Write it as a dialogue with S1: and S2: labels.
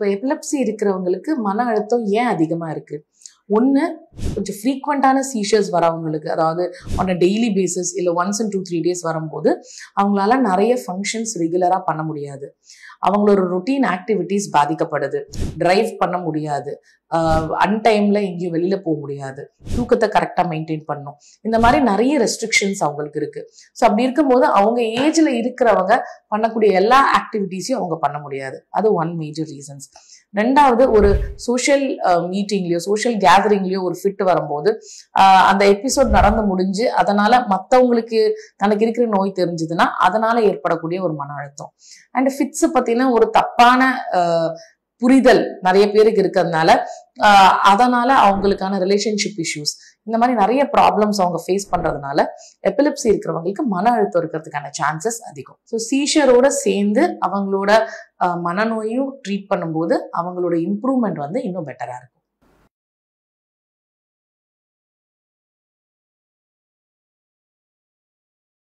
S1: இப்போ எபிலெப்சி இருக்கிறவங்களுக்கு மன அழுத்தம் ஏன் அதிகமா இருக்கு? ஒன்று, கொஞ்சம் ஃப்ரீக்வெண்ட்டான சீஷர்ஸ் வரவங்களுக்கு, அதாவது ஆன் அ டெய்லி பேசிஸ் இல்லை ஒன்ஸ் இன் 2-3 டேஸ் வரும்போது அவங்களால நிறைய ஃபங்க்ஷன்ஸ் ரெகுலராக பண்ண முடியாது. அவங்களோட ரொட்டீன் ஆக்டிவிட்டீஸ் பாதிக்கப்படுது. டிரைவ் பண்ண முடியாது, அன்டைம்ல எங்கேயும் வெளியில போக முடியாது, தூக்கத்தை கரெக்டாக மெயின்டைன் பண்ணணும். இந்த மாதிரி நிறைய ரெஸ்ட்ரிக்ஷன்ஸ் அவங்களுக்கு இருக்கு. ஸோ அப்படி இருக்கும்போது அவங்க ஏஜ்ல இருக்கிறவங்க பண்ணக்கூடிய எல்லா ஆக்டிவிட்டீஸையும் அவங்க பண்ண முடியாது. அது ஒன் மேஜர் ரீசன்ஸ். ரெண்டாவது, ஒரு சோஷியல் மீட்டிங்லயோ சோஷியல் கேதரிங்லயோ ஒரு ஃபிட் வரும்போது அந்த எபிசோட் நடந்து முடிஞ்சு அதனால மற்றவங்களுக்கு தனக்கு இருக்கிற நோய் தெரிஞ்சதுன்னா அதனால ஏற்படக்கூடிய ஒரு மன அழுத்தம். அண்ட் ஃபிட்ஸ் பார்த்தீங்கன்னா ஒரு தப்பான புரிதல் நிறைய பேருக்கு இருக்கிறதுனால அதனால அவங்களுக்கான ரிலேஷன்ஷிப் இஷ்யூஸ், இந்த மாதிரி நிறைய ப்ராப்ளம்ஸ் அவங்க ஃபேஸ் பண்றதுனால எபிலெப்சி இருக்கிறவங்களுக்கு மன அழுத்தம் இருக்கிறதுக்கான சான்சஸ் அதிகம். ஸோ சீஷரோட சேர்ந்து அவங்களோட மனநோயும் ட்ரீட் பண்ணும்போது அவங்களோட இம்ப்ரூவ்மெண்ட் வந்து இன்னும் பெட்டரா இருக்கும்.